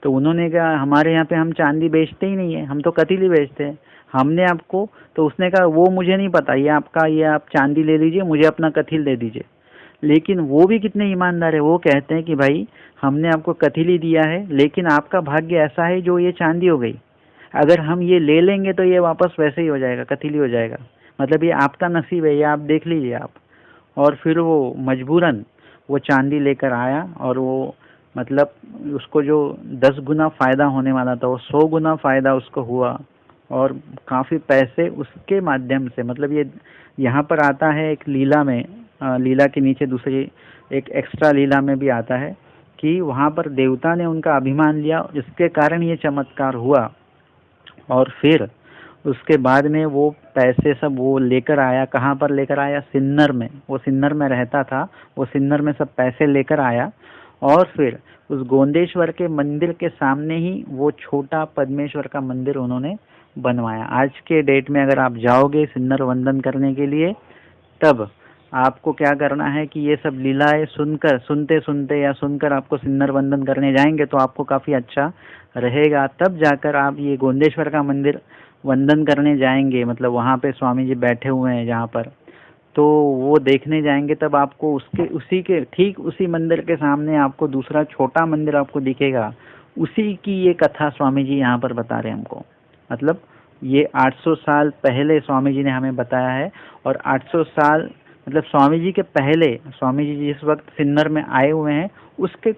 तो उन्होंने कहा, हमारे यहाँ पे हम चांदी बेचते ही नहीं है, हम तो कथिल ही बेचते हैं, हमने आपको। तो उसने कहा, वो मुझे नहीं पता, ये आपका, ये आप चांदी ले लीजिए, मुझे अपना कथिल दे दीजिए। लेकिन वो भी कितने ईमानदार है, वो कहते हैं कि भाई हमने आपको कथिल ही दिया है, लेकिन आपका भाग्य ऐसा है जो ये चांदी हो गई, अगर हम ये ले लेंगे तो ये वापस वैसे ही हो जाएगा, कथिल ही हो जाएगा, मतलब ये आपका नसीब है, ये आप देख लीजिए आप। और फिर वो मजबूरन वो चांदी लेकर आया और वो, मतलब उसको जो 10 गुना फ़ायदा होने वाला था वो 100 गुना फ़ायदा उसको हुआ और काफ़ी पैसे उसके माध्यम से, मतलब ये यहाँ पर आता है एक लीला में, लीला के नीचे दूसरी एक एक्स्ट्रा लीला में भी आता है कि वहाँ पर देवता ने उनका अभिमान लिया, जिसके कारण ये चमत्कार हुआ। और फिर उसके बाद में वो पैसे सब वो लेकर आया, कहाँ पर लेकर आया, सिन्नर में, वो सिन्नर में रहता था, वो सिन्नर में सब पैसे लेकर आया और फिर उस गोंदेश्वर के मंदिर के सामने ही वो छोटा पद्मेश्वर का मंदिर उन्होंने बनवाया। आज के डेट में अगर आप जाओगे सिन्नर वंदन करने के लिए, तब आपको क्या करना है कि ये सब लीलाएं सुनकर, सुनते सुनते या सुनकर आपको सिन्नर वंदन करने जाएंगे तो आपको काफ़ी अच्छा रहेगा। तब जाकर आप ये गोंदेश्वर का मंदिर वंदन करने जाएंगे, मतलब वहाँ पे स्वामी जी बैठे हुए हैं जहाँ पर, तो वो देखने जाएंगे, तब आपको उसके उसी के ठीक उसी मंदिर के सामने आपको दूसरा छोटा मंदिर आपको दिखेगा। उसी की ये कथा स्वामी जी यहाँ पर बता रहे हैं हमको, मतलब ये 800 साल पहले स्वामी जी ने हमें बताया है। और 800 साल मतलब स्वामी जी के पहले, स्वामी जी जिस वक्त सिन्नर में आए हुए हैं उसके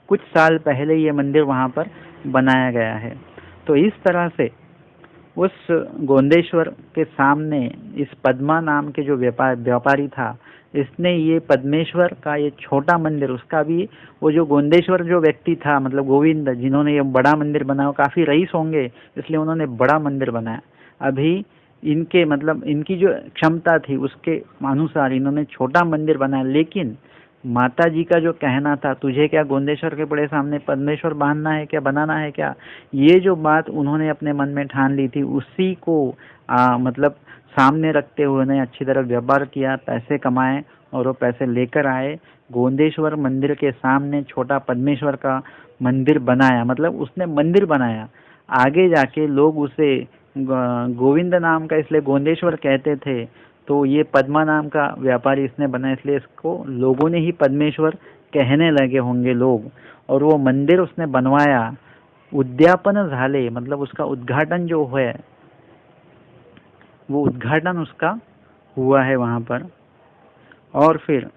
कुछ साल पहले ये मंदिर वहाँ पर बनाया गया है। तो इस तरह से उस गोंदेश्वर के सामने इस पद्मा नाम के जो व्यापारी था, इसने ये पद्मेश्वर का ये छोटा मंदिर, उसका भी, वो जो गोंदेश्वर जो व्यक्ति था, मतलब गोविंद, जिन्होंने ये बड़ा मंदिर बनाया, काफ़ी रईस होंगे इसलिए उन्होंने बड़ा मंदिर बनाया। अभी इनके, मतलब इनकी जो क्षमता थी उसके अनुसार इन्होंने छोटा मंदिर बनाया, लेकिन माता जी का जो कहना था, तुझे क्या गोंदेश्वर के बड़े सामने पद्मेश्वर बांधना है क्या, बनाना है क्या, ये जो बात उन्होंने अपने मन में ठान ली थी, उसी को मतलब सामने रखते हुए उन्हें अच्छी तरह व्यापार किया, पैसे कमाए और वो पैसे लेकर आए, गोंदेश्वर मंदिर के सामने छोटा पद्मेश्वर का मंदिर बनाया, मतलब उसने मंदिर बनाया। आगे जाके लोग उसे गोविंद नाम का इसलिए गोंदेश्वर कहते थे, तो ये पद्मा नाम का व्यापारी इसने बनाया, इसलिए इसको लोगों ने ही पद्मेश्वर कहने लगे होंगे लोग। और वो मंदिर उसने बनवाया, उद्यापन झाले, मतलब उसका उद्घाटन जो है, वो उद्घाटन उसका हुआ है वहाँ पर। और फिर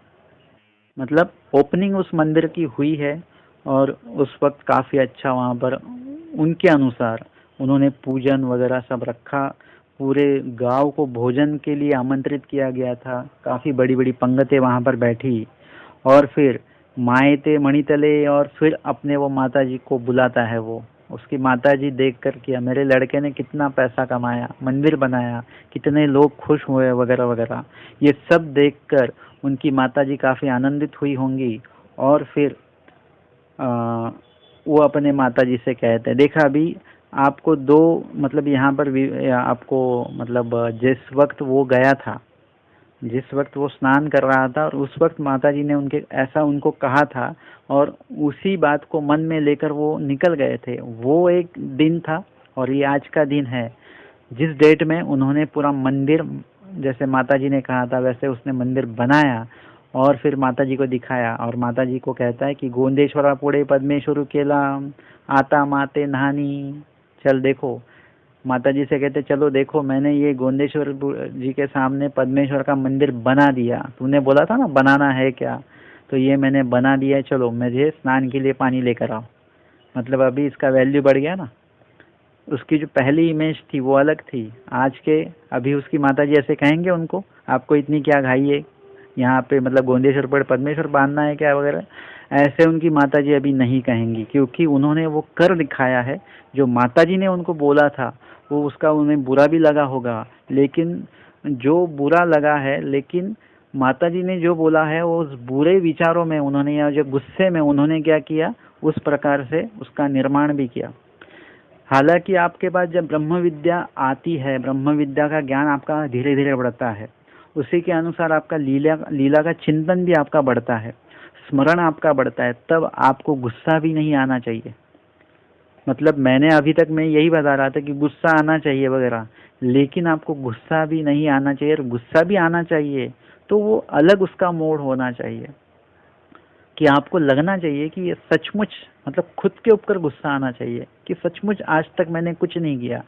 मतलब ओपनिंग उस मंदिर की हुई है और उस वक्त काफ़ी अच्छा वहाँ पर उनके अनुसार उन्होंने पूजन वगैरह सब रखा, पूरे गांव को भोजन के लिए आमंत्रित किया गया था, काफ़ी बड़ी बड़ी पंगतें वहाँ पर बैठी। और फिर माएते मणितले, और फिर अपने वो माता जी को बुलाता है वो, उसकी माताजी देख कर किया, मेरे लड़के ने कितना पैसा कमाया, मंदिर बनाया, कितने लोग खुश हुए वगैरह वगैरह। ये सब देखकर उनकी माताजी काफ़ी आनंदित हुई होंगी। और फिर आ, वो अपने माताजी से कहते हैं, देखा अभी आपको दो मतलब यहाँ पर भी आपको मतलब जिस वक्त वो गया था, जिस वक्त वो स्नान कर रहा था, और उस वक्त माताजी ने उनके ऐसा उनको कहा था, और उसी बात को मन में लेकर वो निकल गए थे। वो एक दिन था और ये आज का दिन है, जिस डेट में उन्होंने पूरा मंदिर जैसे माताजी ने कहा था वैसे उसने मंदिर बनाया और फिर माताजी को दिखाया। और माताजी को कहता है कि गोंदेश्वरा पुढे पद्मेश्वर केला, आता माते नहानी, चल देखो। माताजी से कहते चलो देखो, मैंने ये गोंदेश्वर जी के सामने पद्मेश्वर का मंदिर बना दिया, तूने बोला था ना बनाना है क्या, तो ये मैंने बना दिया है, चलो मुझे स्नान के लिए पानी लेकर आओ। मतलब अभी इसका वैल्यू बढ़ गया ना। उसकी जो पहली इमेज थी वो अलग थी, आज के अभी उसकी माताजी ऐसे कहेंगे उनको, आपको इतनी क्या घाई है यहाँ पे, मतलब गोंदेश्वर पर पद्मेश्वर बांधना है क्या वगैरह, ऐसे उनकी माताजी अभी नहीं कहेंगी, क्योंकि उन्होंने वो कर दिखाया है। जो माताजी ने उनको बोला था वो उसका उन्हें बुरा भी लगा होगा, लेकिन जो बुरा लगा है, लेकिन माताजी ने जो बोला है वो उस बुरे विचारों में उन्होंने या जो गुस्से में उन्होंने क्या किया, उस प्रकार से उसका निर्माण भी किया। हालांकि आपके पास जब ब्रह्म विद्या आती है, ब्रह्म विद्या का ज्ञान आपका धीरे धीरे बढ़ता है, उसी के अनुसार आपका लीला का चिंतन भी आपका बढ़ता है, स्मरण आपका बढ़ता है, तब आपको गुस्सा भी नहीं आना चाहिए। मतलब मैंने अभी तक मैं यही बता रहा था कि गुस्सा आना चाहिए वगैरह, लेकिन आपको गुस्सा भी नहीं आना चाहिए, और गुस्सा भी आना चाहिए तो वो अलग उसका मोड होना चाहिए, कि आपको लगना चाहिए कि ये सचमुच, मतलब खुद के ऊपर गुस्सा आना चाहिए कि सचमुच आज तक मैंने कुछ नहीं किया।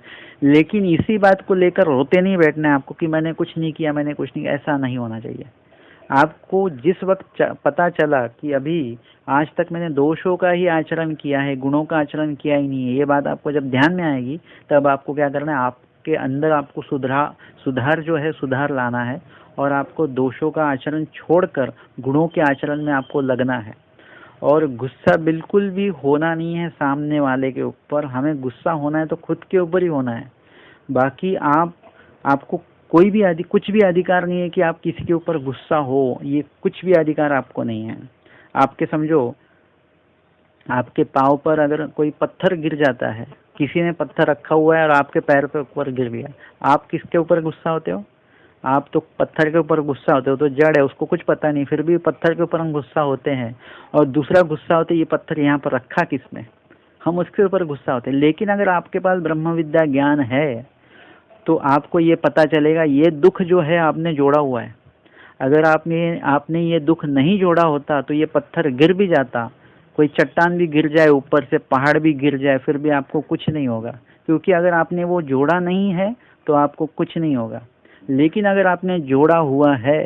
लेकिन इसी बात को लेकर रोते नहीं बैठना है आपको कि मैंने कुछ नहीं किया, मैंने कुछ नहीं किया, ऐसा नहीं होना चाहिए। आपको जिस वक्त पता चला कि अभी आज तक मैंने दोषों का ही आचरण किया है, गुणों का आचरण किया ही नहीं है, ये बात आपको जब ध्यान में आएगी तब आपको क्या करना है, आपके अंदर आपको सुधार जो है सुधार लाना है, और आपको दोषों का आचरण छोड़कर गुणों के आचरण में आपको लगना है। और गुस्सा बिल्कुल भी होना नहीं है सामने वाले के ऊपर, हमें गुस्सा होना है तो खुद के ऊपर ही होना है। बाकी आपको कोई भी कुछ भी अधिकार नहीं है कि आप किसी के ऊपर गुस्सा हो, ये कुछ भी अधिकार आपको नहीं है। आपके समझो, आपके पाँव पर अगर कोई पत्थर गिर जाता है, किसी ने पत्थर रखा हुआ है और आपके पैर पे ऊपर गिर गया, आप किसके ऊपर गुस्सा होते हो? आप तो पत्थर के ऊपर गुस्सा होते हो, तो जड़ है, उसको कुछ पता नहीं, फिर भी पत्थर के ऊपर हम गुस्सा होते हैं। और दूसरा गुस्सा होता है, ये पत्थर यहाँ पर रखा किसने, हम उसके ऊपर गुस्सा होते हैं। लेकिन अगर आपके पास ब्रह्म विद्या ज्ञान है तो आपको ये पता चलेगा ये दुख जो है आपने जोड़ा हुआ है। अगर आपने ये दुख नहीं जोड़ा होता तो ये पत्थर गिर भी जाता, कोई चट्टान भी गिर जाए, ऊपर से पहाड़ भी गिर जाए, फिर भी आपको कुछ नहीं होगा, क्योंकि अगर आपने वो जोड़ा नहीं है तो आपको कुछ नहीं होगा। लेकिन अगर आपने जोड़ा हुआ है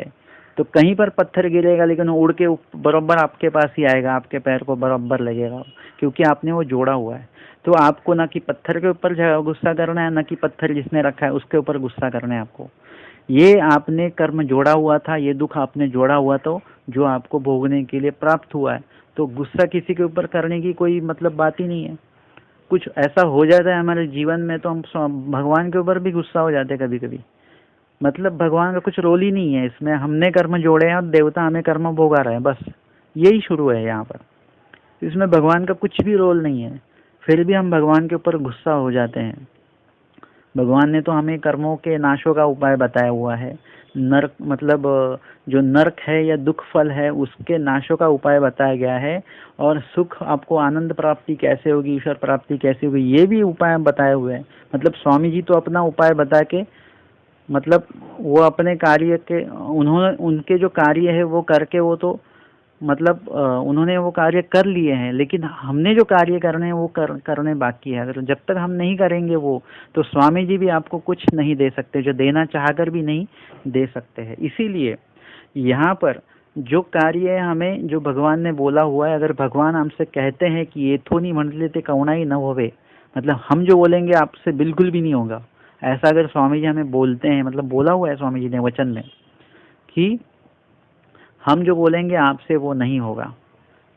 तो कहीं पर पत्थर गिरेगा लेकिन उड़ के बराबर आपके पास ही आएगा, आपके पैर को बराबर लगेगा, क्योंकि आपने वो जोड़ा हुआ है। तो आपको ना कि पत्थर के ऊपर गुस्सा करना है, ना कि पत्थर जिसने रखा है उसके ऊपर गुस्सा करना है आपको। ये आपने कर्म जोड़ा हुआ था, ये दुख आपने जोड़ा हुआ तो जो आपको भोगने के लिए प्राप्त हुआ है, तो गुस्सा किसी के ऊपर करने की कोई मतलब बात ही नहीं है। कुछ ऐसा हो जाता है हमारे जीवन में तो हम भगवान के ऊपर भी गुस्सा हो जाते हैं कभी कभी। मतलब भगवान का कुछ रोल ही नहीं है इसमें, हमने कर्म जोड़े हैं और देवता हमें कर्म भोगा रहे हैं, बस यही शुरू है यहाँ पर। इसमें भगवान का कुछ भी रोल नहीं है, फिर भी हम भगवान के ऊपर गुस्सा हो जाते हैं। भगवान ने तो हमें कर्मों के नाशों का उपाय बताया हुआ है, नरक मतलब जो नरक है या दुख फल है उसके नाशों का उपाय बताया गया है, और सुख आपको आनंद प्राप्ति कैसे होगी, ईश्वर प्राप्ति कैसे होगी, ये भी उपाय बताए हुए हैं। मतलब स्वामी जी तो अपना उपाय बता के, मतलब वो अपने कार्य के उन्होंने उनके जो कार्य है वो करके वो तो मतलब उन्होंने वो कार्य कर लिए हैं, लेकिन हमने जो कार्य करने हैं वो करने बाकी है। अगर जब तक हम नहीं करेंगे वो, तो स्वामी जी भी आपको कुछ नहीं दे सकते, जो देना चाहकर भी नहीं दे सकते हैं। इसीलिए यहाँ पर जो कार्य है हमें, जो भगवान ने बोला हुआ है, अगर भगवान हमसे कहते हैं कि ये तो नहीं म्हटले ते कवणाई न होवे, मतलब हम जो बोलेंगे आपसे बिल्कुल भी नहीं होगा, ऐसा अगर स्वामी जी हमें बोलते हैं, मतलब बोला हुआ है स्वामी जी ने वचन में कि हम जो बोलेंगे आपसे वो नहीं होगा।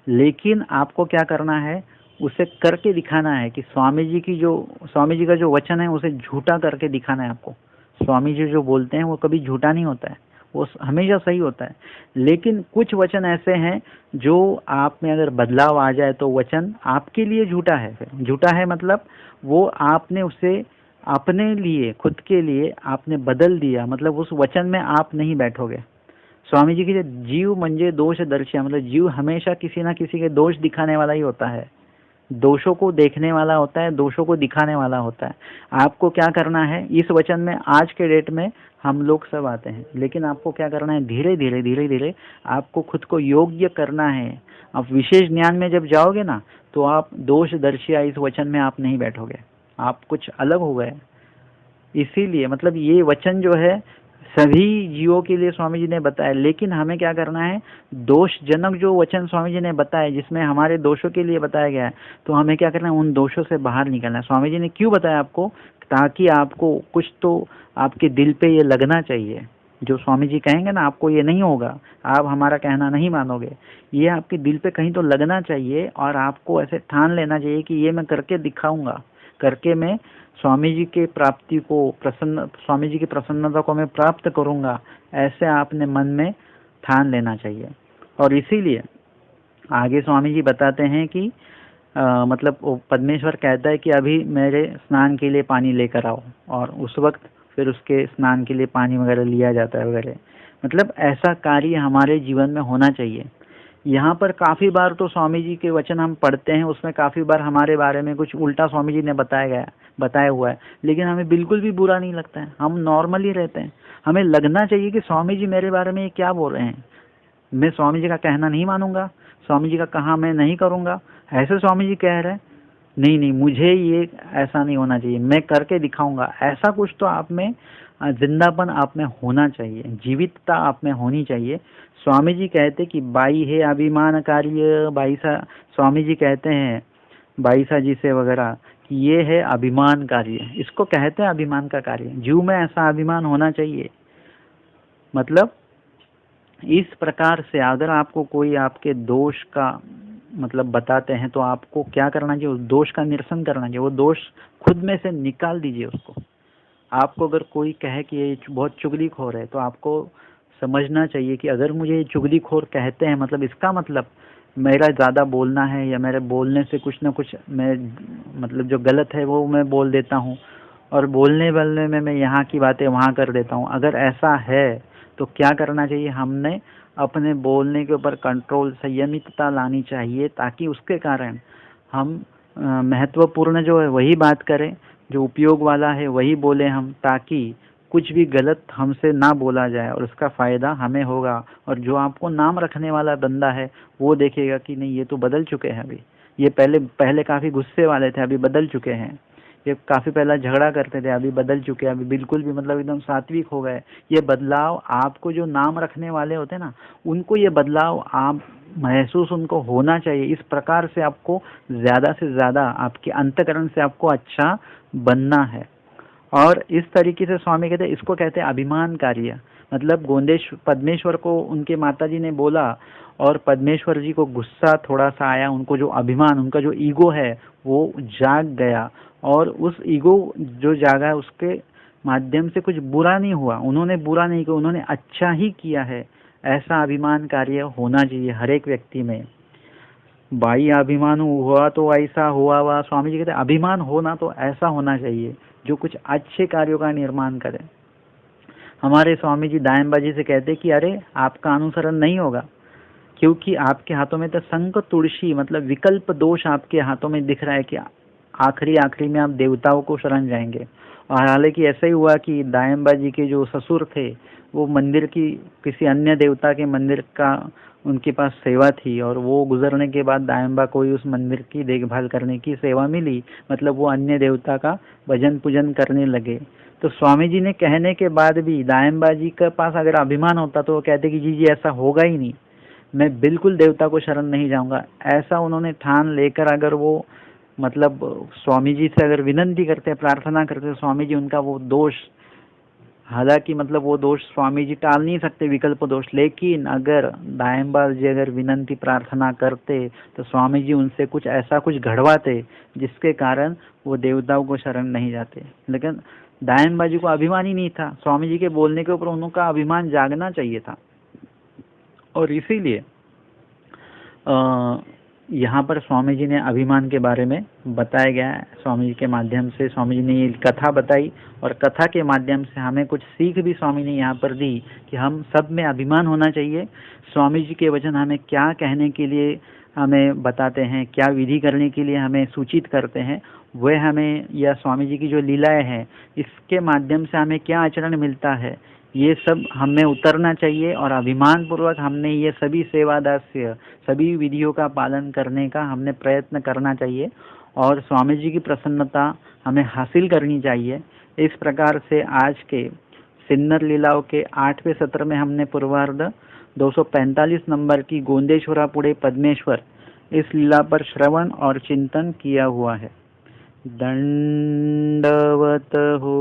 लेकिन आपको क्या करना है, उसे करके दिखाना है कि स्वामी जी का जो वचन है उसे झूठा करके दिखाना है आपको। स्वामी जी जो बोलते हैं वो कभी झूठा नहीं होता है, वो हमेशा सही होता है। लेकिन कुछ वचन ऐसे हैं जो आप में अगर बदलाव आ जाए तो वचन आपके लिए झूठा है। फिर झूठा है मतलब वो आपने उसे अपने लिए, खुद के लिए आपने बदल दिया, मतलब उस वचन में आप नहीं बैठोगे। स्वामी जी की जीव म्हणजे दोष दर्शिया, मतलब जीव हमेशा किसी ना किसी के दोष दिखाने वाला ही होता है, दोषों को देखने वाला होता है, दोषों को दिखाने वाला होता है। आपको क्या करना है, इस वचन में आज के डेट में हम लोग सब आते हैं, लेकिन आपको क्या करना है, धीरे धीरे धीरे धीरे आपको खुद को योग्य करना है। आप विशेष ज्ञान में जब जाओगे ना तो आप दोष दर्शिया इस वचन में आप नहीं बैठोगे, आप कुछ अलग हो गए। इसीलिए मतलब ये वचन जो है सभी जीवों के लिए स्वामी जी ने बताया, लेकिन हमें क्या करना है, दोषजनक जो वचन स्वामी जी ने बताया जिसमें हमारे दोषों के लिए बताया गया है, तो हमें क्या करना है, उन दोषों से बाहर निकलना है। स्वामी जी ने क्यों बताया आपको, ताकि आपको कुछ तो आपके दिल पे ये लगना चाहिए। जो स्वामी जी कहेंगे ना आपको ये नहीं होगा, आप हमारा कहना नहीं मानोगे, ये आपके दिल पे कहीं तो लगना चाहिए और आपको ऐसे ठान लेना चाहिए कि ये मैं करके दिखाऊंगा, करके मैं स्वामी जी के प्राप्ति को स्वामी जी की प्रसन्नता को मैं प्राप्त करूंगा, ऐसे आपने मन में ठान लेना चाहिए। और इसीलिए आगे स्वामी जी बताते हैं कि मतलब पद्मेश्वर कहता है कि अभी मेरे स्नान के लिए पानी लेकर आओ, और उस वक्त फिर उसके स्नान के लिए पानी वगैरह लिया जाता है वगैरह। मतलब ऐसा कार्य हमारे जीवन में होना चाहिए। यहाँ पर काफ़ी बार तो स्वामी जी के वचन हम पढ़ते हैं, उसमें काफ़ी बार हमारे बारे में कुछ उल्टा स्वामी जी ने बताया हुआ है, लेकिन हमें बिल्कुल भी बुरा नहीं लगता है, हम नॉर्मल ही रहते हैं। हमें लगना चाहिए कि स्वामी जी मेरे बारे में ये क्या बोल रहे हैं, मैं स्वामी जी का कहना नहीं मानूंगा, स्वामी जी का कहा मैं नहीं करूंगा, ऐसे स्वामी जी कह रहे हैं, नहीं नहीं मुझे ये ऐसा नहीं होना चाहिए, मैं करके दिखाऊंगा। ऐसा कुछ तो आप में जिंदापन आप में होना चाहिए, जीवितता आप में होनी चाहिए। स्वामी जी कहते कि बाई है अभिमान कार्य, स्वामी जी कहते हैं बाईसा जी से वगैरह कि ये है अभिमान कार्य, इसको कहते हैं अभिमान का कार्य। जीव में ऐसा अभिमान होना चाहिए। मतलब इस प्रकार से अगर आपको कोई आपके दोष का मतलब बताते हैं तो आपको क्या करना चाहिए, उस दोष का निरसन करना चाहिए, वो दोष खुद में से निकाल दीजिए उसको। आपको अगर कोई कहे कि ये बहुत चुगलीखोर है तो आपको समझना चाहिए कि अगर मुझे चुगलीखोर कहते हैं मतलब इसका मतलब मेरा ज़्यादा बोलना है, या मेरे बोलने से कुछ ना कुछ मैं मतलब जो गलत है वो मैं बोल देता हूँ, और बोलने वालने में मैं यहाँ की बातें वहाँ कर देता हूँ। अगर ऐसा है तो क्या करना चाहिए, हमने अपने बोलने के ऊपर कंट्रोल, संयमितता लानी चाहिए, ताकि उसके कारण हम महत्वपूर्ण जो है वही बात करें, जो उपयोग वाला है वही बोले हम, ताकि कुछ भी गलत हमसे ना बोला जाए और उसका फ़ायदा हमें होगा। और जो आपको नाम रखने वाला बंदा है वो देखेगा कि नहीं ये तो बदल चुके हैं, अभी ये पहले काफ़ी गुस्से वाले थे, अभी बदल चुके हैं, ये काफ़ी पहले झगड़ा करते थे, अभी बदल चुके हैं, अभी बिल्कुल भी मतलब एकदम सात्विक हो गए। ये बदलाव आपको जो नाम रखने वाले होते हैं ना, उनको ये बदलाव आप महसूस उनको होना चाहिए। इस प्रकार से आपको ज़्यादा से ज़्यादा आपके अंतःकरण से आपको अच्छा बनना है। और इस तरीके से स्वामी कहते हैं, इसको कहते हैं अभिमान कार्य। मतलब पद्मेश्वर को उनके माताजी ने बोला और पद्मेश्वर जी को गुस्सा थोड़ा सा आया, उनको जो अभिमान, उनका जो ईगो है वो जाग गया, और उस ईगो जो जागा है उसके माध्यम से कुछ बुरा नहीं हुआ, उन्होंने बुरा नहीं किया, उन्होंने अच्छा ही किया है। ऐसा अभिमान कार्य होना चाहिए हर एक व्यक्ति में। बाई अभिमान हुआ तो ऐसा हुआ हुआ, स्वामी जी कहते हैं अभिमान होना तो ऐसा होना चाहिए जो कुछ अच्छे कार्यों का निर्माण करे। हमारे स्वामी जी दायम्बा जी से कहते कि अरे आपका अनुसरण नहीं होगा, क्योंकि आपके हाथों में तो संक तुलसी मतलब विकल्प दोष आपके हाथों में दिख रहा है कि आखिरी में आप देवताओं को शरण जाएंगे। और हालांकि ऐसा ही हुआ कि दायम्बा जी के जो ससुर थे वो मंदिर की किसी अन्य देवता के मंदिर का उनके पास सेवा थी, और वो गुजरने के बाद दायम्बा को ही उस मंदिर की देखभाल करने की सेवा मिली, मतलब वो अन्य देवता का भजन पूजन करने लगे। तो स्वामी जी ने कहने के बाद भी दायम्बा जी के पास अगर अभिमान होता तो वो कहते कि जी ऐसा होगा ही नहीं, मैं बिल्कुल देवता को शरण नहीं जाऊंगा। ऐसा उन्होंने ठान लेकर अगर वो मतलब स्वामी जी से अगर विनंती करते, प्रार्थना करते, स्वामी जी उनका वो दोष हालांकि मतलब वो दोष स्वामी जी टाल नहीं सकते, विकल्प दोष, लेकिन अगर दायमबाल जी अगर विनंती प्रार्थना करते तो स्वामी जी उनसे कुछ ऐसा कुछ घड़वाते जिसके कारण वो देवताओं को शरण नहीं जाते। लेकिन दायमबा जी को अभिमान ही नहीं था, स्वामी जी के बोलने के ऊपर उनका अभिमान जागना चाहिए था। और इसीलिए यहाँ पर स्वामी जी ने अभिमान के बारे में बताया गया है। स्वामी जी के माध्यम से स्वामी जी ने ये कथा बताई, और कथा के माध्यम से हमें कुछ सीख भी स्वामी ने यहाँ पर दी कि हम सब में अभिमान होना चाहिए। स्वामी जी के वचन हमें क्या कहने के लिए हमें बताते हैं, क्या विधि करने के लिए हमें सूचित करते हैं, वह हमें, या स्वामी जी की जो लीलाएं हैं इसके माध्यम से हमें क्या आचरण मिलता है, ये सब हमें उतरना चाहिए। और अभिमान पूर्वक हमने ये सभी सेवादास्य, सभी विधियों का पालन करने का हमने प्रयत्न करना चाहिए, और स्वामी जी की प्रसन्नता हमें हासिल करनी चाहिए। इस प्रकार से आज के सिन्नर लीलाओं के 8वें सत्र में हमने पूर्वार्ध 245 नंबर की गोंदेश्वरा पुढे पद्मेश्वर इस लीला पर श्रवण और चिंतन किया हुआ है। दंडवत हो।